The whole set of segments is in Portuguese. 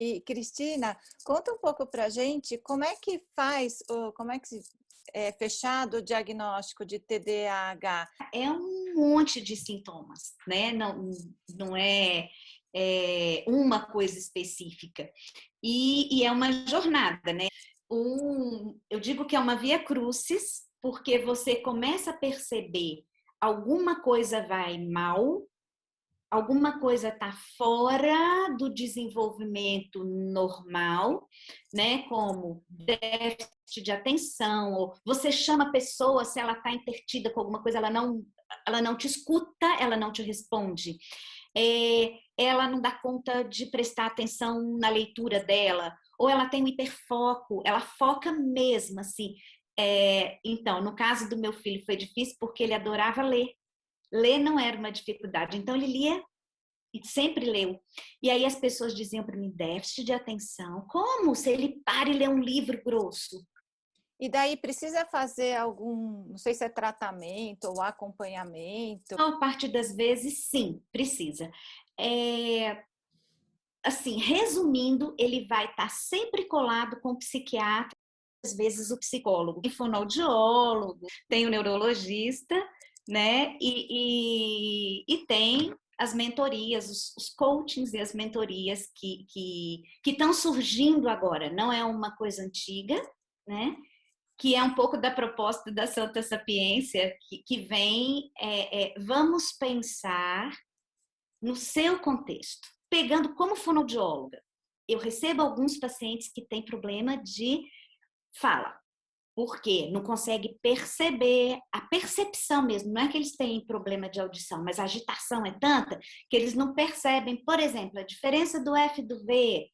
E, Cristina, conta um pouco para a gente como é que faz, como é que é fechado o diagnóstico de TDAH? É um monte de sintomas, né? Não é, uma coisa específica. E é uma jornada, né? Eu digo que é uma via crucis, porque você começa a perceber alguma coisa vai mal, alguma coisa está fora do desenvolvimento normal, né? Como déficit de atenção, ou você chama a pessoa, se ela está intertida com alguma coisa, ela não te escuta, ela não te responde. Ela não dá conta de prestar atenção na leitura dela, ou ela tem um hiperfoco, ela foca mesmo, assim. Então, no caso do meu filho foi difícil porque ele adorava ler. Ler não era uma dificuldade, então ele lia e sempre leu. E aí as pessoas diziam para mim, déficit de atenção, como se ele para e lê um livro grosso? E daí precisa fazer algum, não sei se é tratamento ou acompanhamento? A maior parte das vezes, sim, precisa. Assim, resumindo, ele vai estar sempre colado com o psiquiatra, às vezes o psicólogo, tem fonoaudiólogo, tem o neurologista, né? E tem as mentorias, os coachings e as mentorias que estão surgindo agora. Não é uma coisa antiga, né? Que é um pouco da proposta da Santa Sapiência, que vem, vamos pensar no seu contexto. Pegando como fonoaudióloga, eu recebo alguns pacientes que têm problema de fala, porque não consegue perceber, a percepção mesmo, não é que eles têm problema de audição, mas a agitação é tanta que eles não percebem, por exemplo, a diferença do F e do V,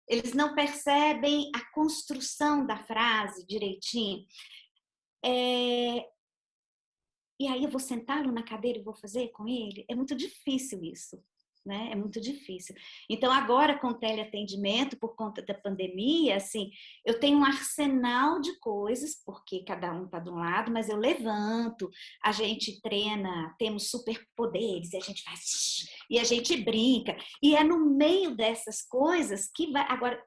eles não percebem a construção da frase direitinho. E aí eu vou sentá-lo na cadeira e vou fazer com ele? É muito difícil isso, né? É muito difícil. Então, agora com o teleatendimento, por conta da pandemia, assim, eu tenho um arsenal de coisas, porque cada um está de um lado, mas eu levanto, a gente treina, temos superpoderes, e a gente faz... E a gente brinca. E é no meio dessas coisas que vai... Agora,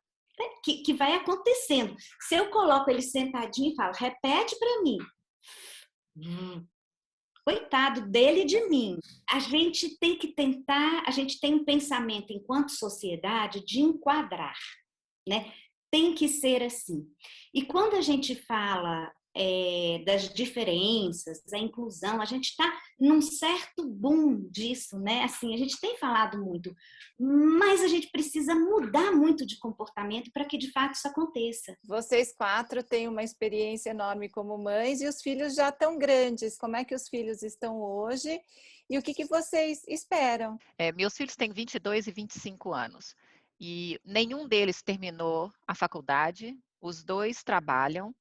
que vai acontecendo. Se eu coloco ele sentadinho e falo, repete para mim. Coitado dele e de mim. A gente tem que tentar, a gente tem um pensamento enquanto sociedade de enquadrar, né? Tem que ser assim. E quando a gente fala das diferenças, da inclusão, a gente está num certo boom disso, né? Assim, a gente tem falado muito, mas a gente precisa mudar muito de comportamento para que de fato isso aconteça. Vocês quatro têm uma experiência enorme como mães e os filhos já estão grandes. Como é que os filhos estão hoje e o que vocês esperam? Meus filhos têm 22 e 25 anos e nenhum deles terminou a faculdade, os dois trabalham.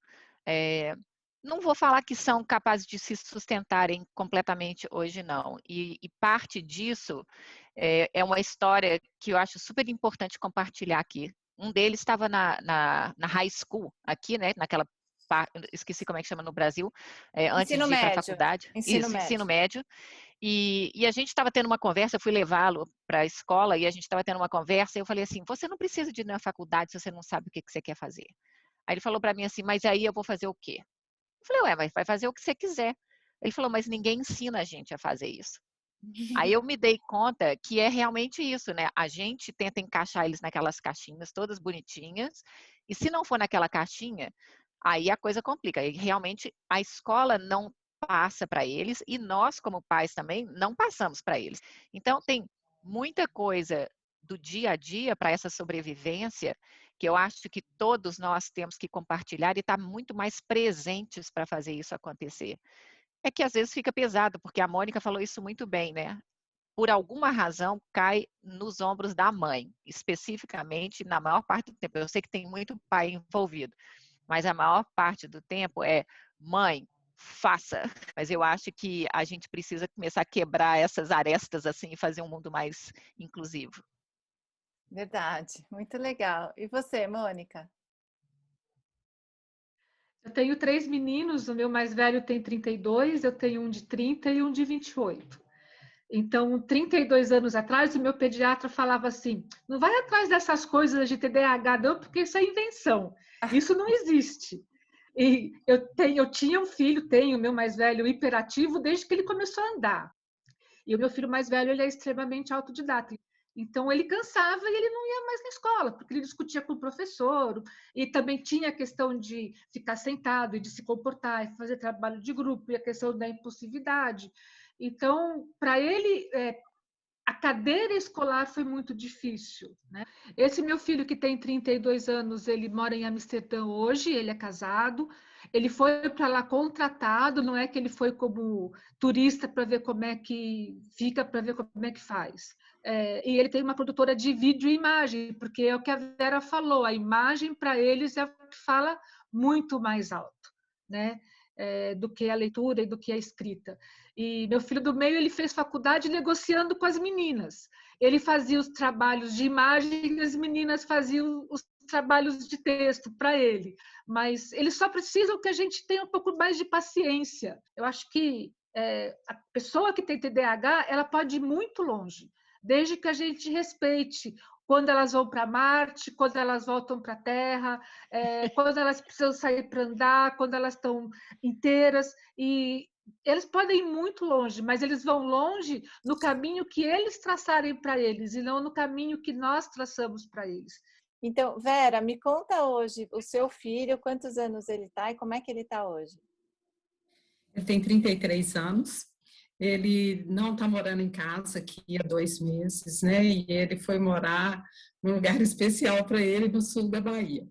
Não vou falar que são capazes de se sustentarem completamente hoje, não. E parte disso é uma história que eu acho super importante compartilhar aqui. Um deles estava na high school, aqui, né, naquela esqueci como é que chama no Brasil, antes Ensino de ir para a médio. faculdade. Ensino Isso, ensino médio. médio. E a gente estava tendo uma conversa, eu fui levá-lo para a escola e a gente estava tendo uma conversa e eu falei assim, você não precisa de ir na faculdade se você não sabe o que você quer fazer. Aí ele falou para mim assim, mas aí eu vou fazer o quê? Eu falei, ué, mas vai fazer o que você quiser. Ele falou, mas ninguém ensina a gente a fazer isso. Aí eu me dei conta que é realmente isso, né? A gente tenta encaixar eles naquelas caixinhas todas bonitinhas, e se não for naquela caixinha, aí a coisa complica. E realmente a escola não passa para eles, e nós, como pais também, não passamos para eles. Então, tem muita coisa do dia a dia para essa sobrevivência que eu acho que todos nós temos que compartilhar e estar muito mais presentes para fazer isso acontecer. É que às vezes fica pesado, porque a Mônica falou isso muito bem, né? Por alguma razão, cai nos ombros da mãe, especificamente na maior parte do tempo. Eu sei que tem muito pai envolvido, mas a maior parte do tempo é mãe, faça. Mas eu acho que a gente precisa começar a quebrar essas arestas assim e fazer um mundo mais inclusivo. Verdade, muito legal. E você, Mônica? Eu tenho 3 meninos, o meu mais velho tem 32, eu tenho um de 30 e um de 28. Então, 32 anos atrás, o meu pediatra falava assim, não vai atrás dessas coisas de TDAH não, porque isso é invenção. Isso não existe. E eu tinha um filho, tenho o meu mais velho hiperativo desde que ele começou a andar. E o meu filho mais velho, ele é extremamente autodidata. Então, ele cansava e ele não ia mais na escola, porque ele discutia com o professor. E também tinha a questão de ficar sentado e de se comportar, e fazer trabalho de grupo, e a questão da impulsividade. Então, para ele, a cadeira escolar foi muito difícil, né? Esse meu filho, que tem 32 anos, ele mora em Amsterdã hoje, ele é casado, ele foi para lá contratado, não é que ele foi como turista para ver como é que fica, para ver como é que faz. E ele tem uma produtora de vídeo e imagem, porque é o que a Vera falou, a imagem para eles é o que fala muito mais alto, né? Do que a leitura e do que a escrita. E meu filho do meio, ele fez faculdade negociando com as meninas. Ele fazia os trabalhos de imagem e as meninas faziam os trabalhos de texto para ele. Mas eles só precisam que a gente tenha um pouco mais de paciência. Eu acho que a pessoa que tem TDAH, ela pode ir muito longe, desde que a gente respeite quando elas vão para Marte, quando elas voltam para a Terra, quando elas precisam sair para andar, quando elas estão inteiras. E eles podem ir muito longe, mas eles vão longe no caminho que eles traçarem para eles e não no caminho que nós traçamos para eles. Então, Vera, me conta hoje o seu filho, quantos anos ele está e como é que ele está hoje? Ele tem 33 anos. Ele não está morando em casa aqui há 2 meses, né? E ele foi morar num lugar especial para ele no sul da Bahia,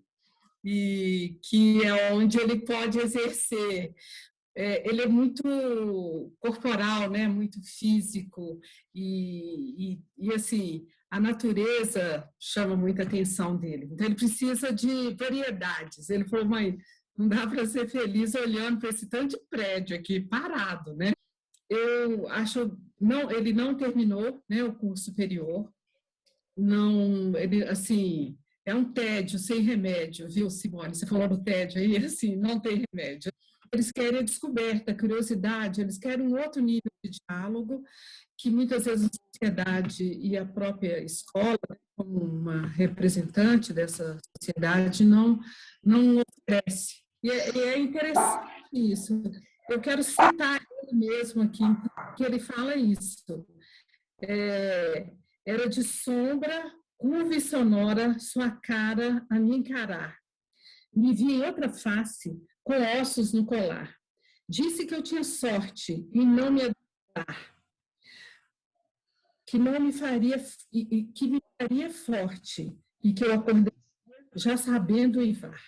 e que é onde ele pode exercer. Ele é muito corporal, né? Muito físico e assim a natureza chama muita atenção dele. Então ele precisa de variedades. Ele falou, mãe, não dá para ser feliz olhando para esse tanto de prédio aqui parado, né? Eu acho, não, ele não terminou, né, o curso superior, não, ele, assim, é um tédio sem remédio, viu, Simone? Você falou do tédio aí, assim, não tem remédio. Eles querem a descoberta, a curiosidade, eles querem um outro nível de diálogo que muitas vezes a sociedade e a própria escola, como uma representante dessa sociedade, não oferece. E é interessante isso. Eu quero citar ele mesmo aqui, que ele fala isso. Era de sombra, curva e sonora, sua cara a me encarar. Me vi em outra face, com ossos no colar. Disse que eu tinha sorte em não me adorar, que não me faria, que me faria forte, e que eu acordei já sabendo uivar.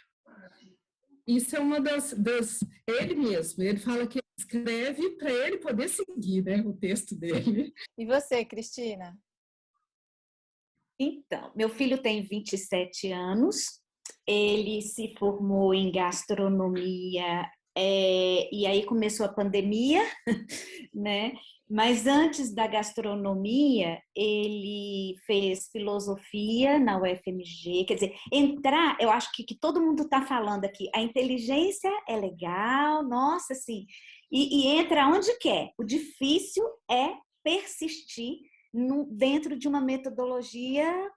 Isso é uma das ele mesmo, ele fala que escreve para ele poder seguir, né, o texto dele. E você, Cristina? Então, meu filho tem 27 anos, ele se formou em gastronomia, e aí começou a pandemia, né? Mas antes da gastronomia, ele fez filosofia na UFMG. Quer dizer, eu acho que todo mundo está falando aqui, a inteligência é legal, nossa, assim, e entra onde quer. O difícil é persistir dentro de uma metodologia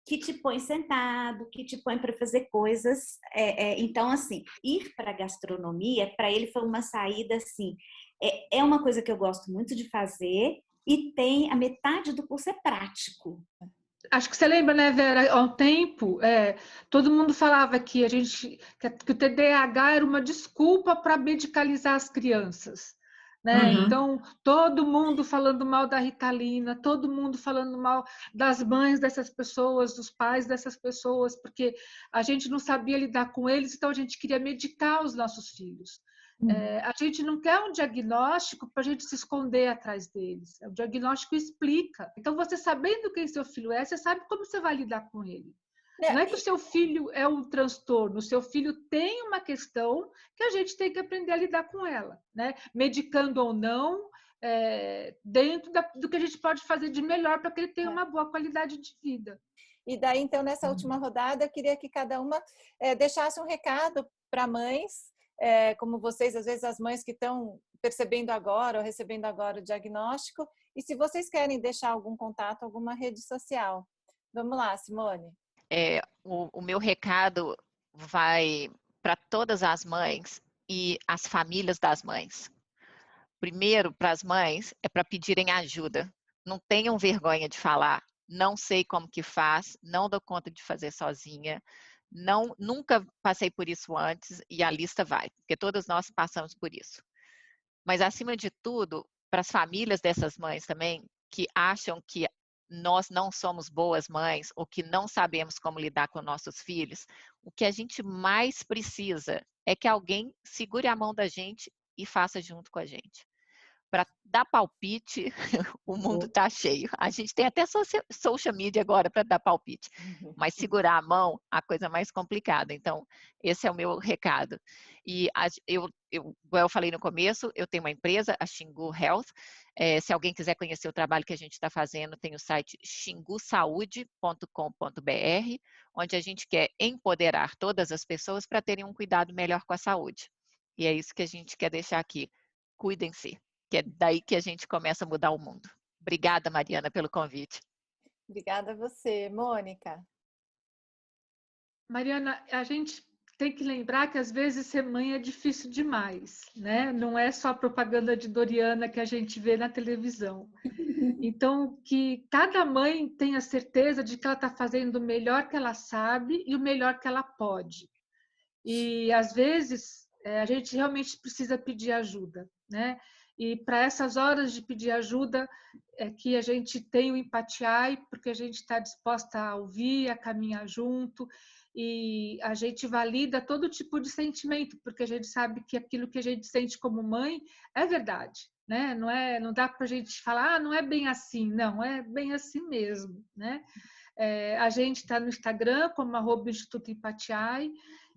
que te põe sentado, que te põe para fazer coisas. Então, assim, ir para a gastronomia, para ele foi uma saída, assim, é uma coisa que eu gosto muito de fazer e tem a metade do curso é prático. Acho que você lembra, né, Vera, há um tempo, todo mundo falava que que o TDAH era uma desculpa para medicalizar as crianças. Né? Uhum. Então, todo mundo falando mal da Ritalina, todo mundo falando mal das mães dessas pessoas, dos pais dessas pessoas, porque a gente não sabia lidar com eles, então a gente queria medicar os nossos filhos. A gente não quer um diagnóstico para a gente se esconder atrás deles. O diagnóstico explica. Então, você sabendo quem seu filho é, você sabe como você vai lidar com ele. Não é que o seu filho é um transtorno, o seu filho tem uma questão que a gente tem que aprender a lidar com ela, né? Medicando ou não, dentro do que a gente pode fazer de melhor para que ele tenha uma boa qualidade de vida. E daí, então, nessa última rodada, eu queria que cada uma deixasse um recado para mães, como vocês, às vezes as mães que estão percebendo agora ou recebendo agora o diagnóstico, e se vocês querem deixar algum contato, alguma rede social. Vamos lá, Simone. O meu recado vai para todas as mães e as famílias das mães. Primeiro, para as mães, é para pedirem ajuda. Não tenham vergonha de falar. Não sei como que faz, não dou conta de fazer sozinha. Nunca passei por isso antes e a lista vai, porque todas nós passamos por isso. Mas, acima de tudo, para as famílias dessas mães também, que acham que nós não somos boas mães ou que não sabemos como lidar com nossos filhos, o que a gente mais precisa é que alguém segure a mão da gente e faça junto com a gente. Para dar palpite, o mundo está cheio. A gente tem até social media agora para dar palpite. Mas segurar a mão, a coisa mais complicada. Então, esse é o meu recado. E igual eu falei no começo, eu tenho uma empresa, a Xingu Health. Se alguém quiser conhecer o trabalho que a gente está fazendo, tem o site xingusaude.com.br, onde a gente quer empoderar todas as pessoas para terem um cuidado melhor com a saúde. E é isso que a gente quer deixar aqui. Cuidem-se. Que é daí que a gente começa a mudar o mundo. Obrigada, Mariana, pelo convite. Obrigada a você. Mônica. Mariana, a gente tem que lembrar que às vezes ser mãe é difícil demais, né? Não é só a propaganda de Doriana que a gente vê na televisão. Então, que cada mãe tenha certeza de que ela está fazendo o melhor que ela sabe e o melhor que ela pode. E, às vezes, a gente realmente precisa pedir ajuda, né? E para essas horas de pedir ajuda é que a gente tem o Empatiai, porque a gente está disposta a ouvir, a caminhar junto, e a gente valida todo tipo de sentimento, porque a gente sabe que aquilo que a gente sente como mãe é verdade, né? Não dá para a gente falar, não é bem assim, não, é bem assim mesmo, né? A gente está no Instagram como @Instituto Empatiai,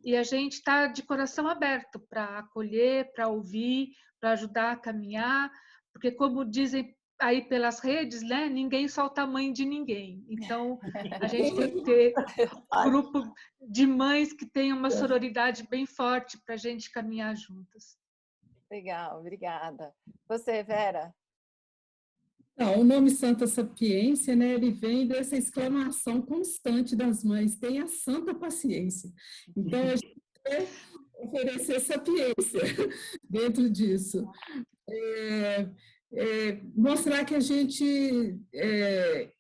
e a gente está de coração aberto para acolher, para ouvir, para ajudar a caminhar, porque como dizem aí pelas redes, né, ninguém solta a mãe de ninguém. Então, a gente tem que ter um grupo de mães que tenham uma sororidade bem forte para a gente caminhar juntas. Legal, obrigada. Você, Vera? Não, o nome Santa Sapiência, né, ele vem dessa exclamação constante das mães, tenha santa paciência. Então, a gente quer oferecer sapiência dentro disso. Mostrar que a gente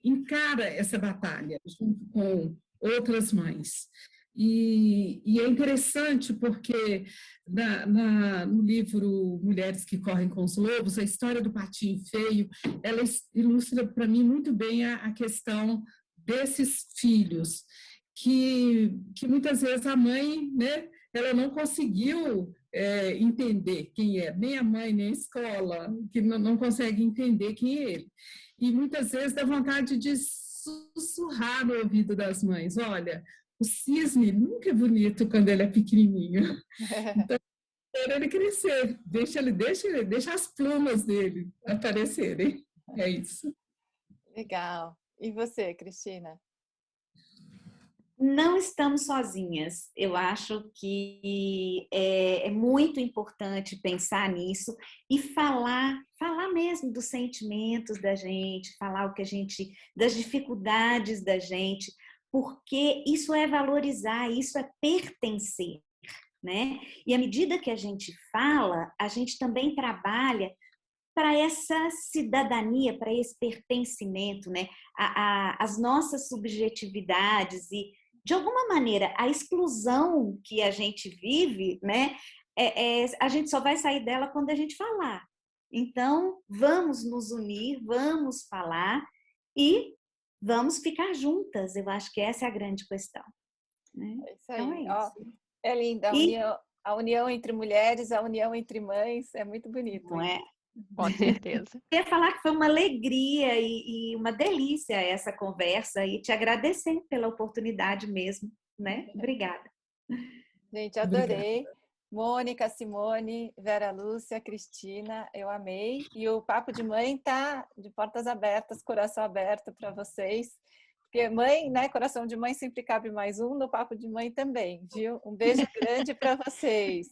encara essa batalha junto com outras mães. E é interessante porque no livro Mulheres que Correm com os Lobos, a história do patinho feio, ela ilustra para mim muito bem a questão desses filhos, que muitas vezes a mãe, né, ela não conseguiu entender quem é, nem a mãe, nem a escola, que não consegue entender quem é ele. E muitas vezes dá vontade de sussurrar no ouvido das mães, olha, o cisne nunca é bonito quando ele é pequenininho. Então, para ele crescer, deixa as plumas dele aparecerem. É isso. Legal. E você, Cristina? Não estamos sozinhas. Eu acho que é muito importante pensar nisso e falar mesmo dos sentimentos da gente, falar das dificuldades da gente, porque isso é valorizar, isso é pertencer, né? E à medida que a gente fala, a gente também trabalha para essa cidadania, para esse pertencimento, né? As nossas subjetividades e, de alguma maneira, a exclusão que a gente vive, né? A gente só vai sair dela quando a gente falar. Então, vamos nos unir, vamos falar e vamos ficar juntas. Eu acho que essa é a grande questão. Né? É isso aí. Então, é isso. É linda a união entre mulheres, a união entre mães, é muito bonito. Não é? Com certeza. Eu queria falar que foi uma alegria e uma delícia essa conversa e te agradecer pela oportunidade mesmo, né? Obrigada. Gente, adorei. Mônica, Simone, Vera Lúcia, Cristina, eu amei. E o Papo de Mãe tá de portas abertas, coração aberto para vocês. Porque mãe, né? Coração de mãe sempre cabe mais um, no Papo de Mãe também, viu? Um beijo grande para vocês.